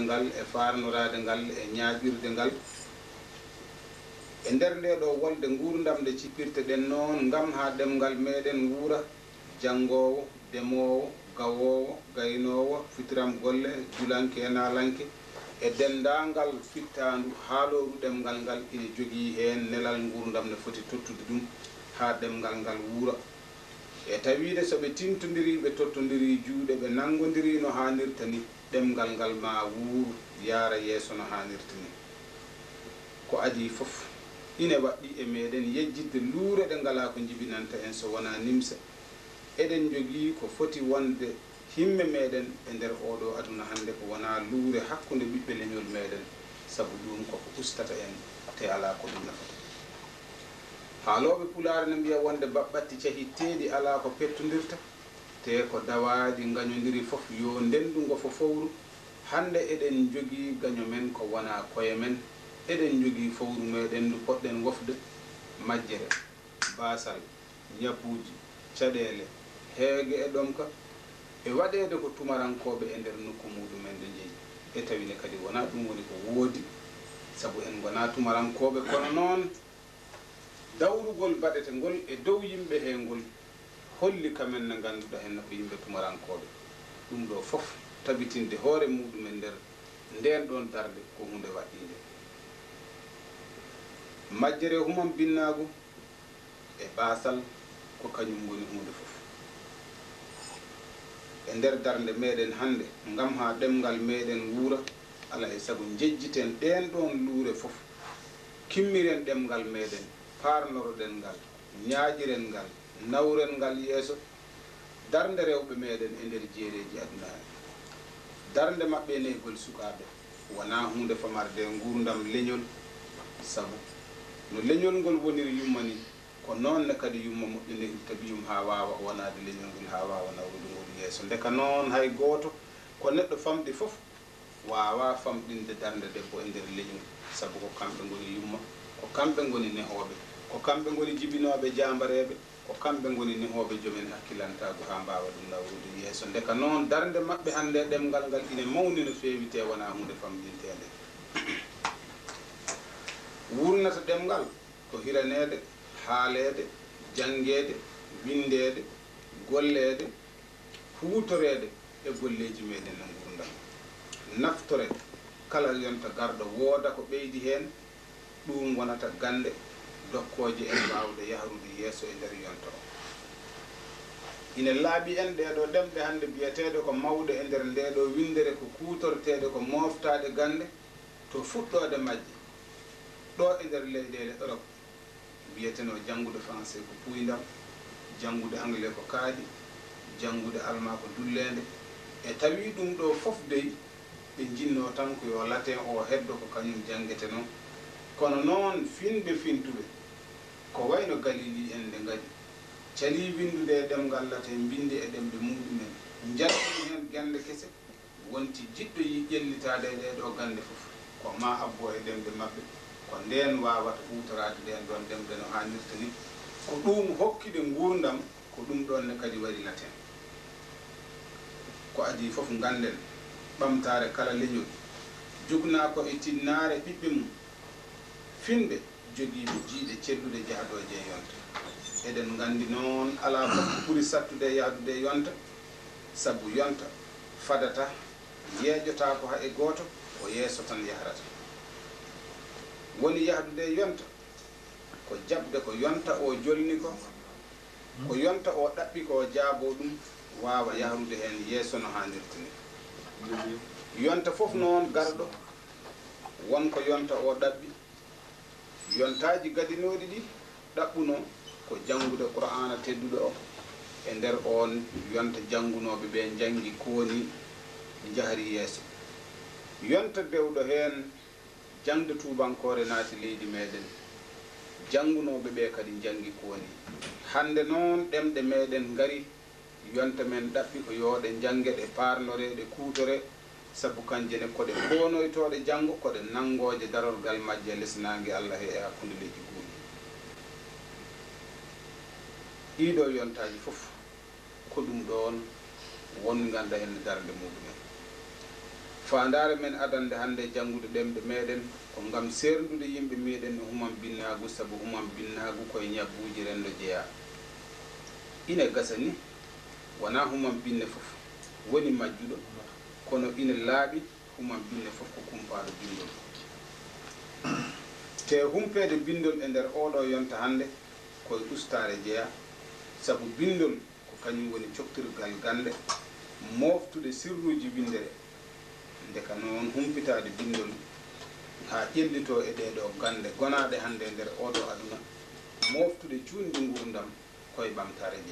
ngal e farnorade ngal e ñaaƴirde ngal e nder nde ɗo wolde nguurdam nde cippirte ɗen noon ngam ha ɗemngal meɗen wuura janngowo demowo gawowo gaynowo fitiram golle julanke e nalanke e dendangal fittandu haaloru ɗemngal ngal ine jogii heen nelal nguurdam ne foti tottude ɗum ha ɗemngal ngal wuura e tawide so ɓe tintodiri ɓe tottodiri juuɗe ɓe nangodiri no hanirta ni ɗemngal ngal ma wuuru yaara yeeso no hanirta ni ko adi fof ine waɗɗi e meɗen yejjidde luure ɗe ngala ko jibinanta en so wona nimsa eɗen jogii ko foti wonde himme meɗen e nder oɗo aduna hande ko wona luure hakkude ɓiɓɓe leñol meɗen sabu ɗum koko ustata en te ala ko ɗum nafata haaloɓe pulaare ne mbiya wonde baɓɓatti cahitteɗi ala ko pettodirta te ko dawaadi gañodiri fof yo ndendungo fo fowru hande eɗen jogii gaño men ko wona koye men eɗen jogii fowru meɗen ndu poɗɗen wofde majjere basal ñabbuji caɗele heege e ɗomka e waɗede ko tumarankoɓe e nder nokku muɗumen nde jeeyi e tawine kadi wona ɗum woni ko woodi sabu en gona tumarankoɓe kono noon dawrugol baɗete ngol e dow yimɓe he ngol holli kamen ne ganduɗa henna ko yimɓe tumarankoɓe ɗum ɗo fof tabitinde hoore muɗumen nder nden ɗon darde ko hunde waɗɗinde majjere humam binnagu e basal ko kañum woni hunde fof e nder darde meɗen hande ngam ha ɗemngal meɗen wuura ala e sago jejjiten ɗen ɗon luure fof kimmiren ɗemngal meɗen parnoroɗen ngal ñaaƴiren ngal nawren ngal yeeso darde rewɓe meɗen e nder jeereji adunani darde maɓɓe e neygol sukaɓe wona hunde famarde nguurdam leñol sabu no leñol ngol woniri yummani ko noonne kadi yumma moƴƴiniri tabiyum ha wawa wonade leñol ngol ha wawa nawrude ngol yeeso ndeka noon hay goto ko neɗɗo famɗi fof wawa famɗinde darde debbo e nder leñol sabu ko kamɓe ngoni yumma ko kamɓe ngoni nehoɓe ko kamɓe ngoni jibinoɓe jambareɓe ko kamɓe ngoni nehoɓe jomen hakkilantago ha mbawa ɗum nawrude yeeso ndeka noon darde maɓɓe hande ɗemngal ngal ine mawni no fewi te wona hunde famɗintede wurnata ɗemngal ko hiranede haalede jangede windede gollede huutorede e golleji meɗen no ngurdam naftore kala yonta garɗo wooda ko ɓeydi hen ɗum wonata gande dokkoje en mbawde yahrude yeeso e nder yonta o ine laaɓi en ɗeɗo ɗemɗe hande biyeteɗe ko mawɗe e nder ndeɗo windere ko kutorteɗe ko moftade gande to fuɗɗode majje ɗo e nder leyɗele Europe biyeteno janngude français ko puydam janngude anglais ko kaadi janngude allemand ko dullede e tawi ɗum ɗo fof dey ɓe jinno tan ko yo latin o heddo ko kañum jangete noon kono noon finde fintuɓe ko wayno galili en nde ngadi cali windude e ɗemgal latin bindi e ɗemɗe muɗumen jaltini hen gande kese wonti jiɗɗo yi ƴellitade e ɗeɗo gande fof ko ma abbo e ɗemɗe maɓɓe ko nden wawata hutorade ɗen ɗon ɗemɗe no hannirta ni ko ɗum hokkide ngurdam ko ɗum ɗon ne kadi wari laten ko adi fof ganden ɓamtare kala leñol jugna ko e tinnare ɓiɓɓe mum finɓe jogiiɓe jiiɗe cellude jahdoje e yonta eɗen gandi noon ala fof ko ɓuri sattude e yahdude e yonta sabu yonta fadata yeeƴota ko ha e goto o yeeso tan yahrata woni yahdude e yonta ko jabde ko yonta o jolni ko ko yonta o ɗaɓɓi ko jaabo ɗum wawa yahrude hen yeeso no hannirta ni yonta fof noon garɗo wonko yonta o ɗaɓɓi yontaji gadinoɗi ɗi ɗaɓɓuno ko janngude qur'ana tedduɗo o e nder on yonta janngunoɓe ɓe janggi kooni jahri yeeso yonta dewɗo hen jangde tubankore naati leydi meɗen janngunoɓe ɓe kadi jangi kooni hande noon ɗemɗe meɗen ngari yonta men ɗaɓɓi ko yooɗe jange ɗe parnore ɗe kuutore sabu kanje ne koɗe bonoytoɗe janngo koɗe nangoje darorgal majje lesnangue Allah he e hakkude leydi guuɗi ɗiɗo yontaji fof ko ɗum ɗon won ganda hen darde muɗumen fandare men adande hande jangude ɗemɗe meɗen ko ngam serdude yimɓe meɗen no humam binnagu, sabu humam binnagu koye ñabbuji rendo jeeya. Ine gasa ni wona humam binne fof woni majjuɗo, kono ine laaɓi humam binne fof ko kumpaɗo bindol. Te humpede bindol e nder oɗo yonta hande koye ustare jeeya, sabu bindol ko kañum woni coktirgal gande moftude sirruji windere. Ndeka noon humpitade bindol ha ƴellito e ɗeɗo gande gonaɗe hande nder oɗo aduna, moftude cuundi gurdam koye ɓamtare jeeya.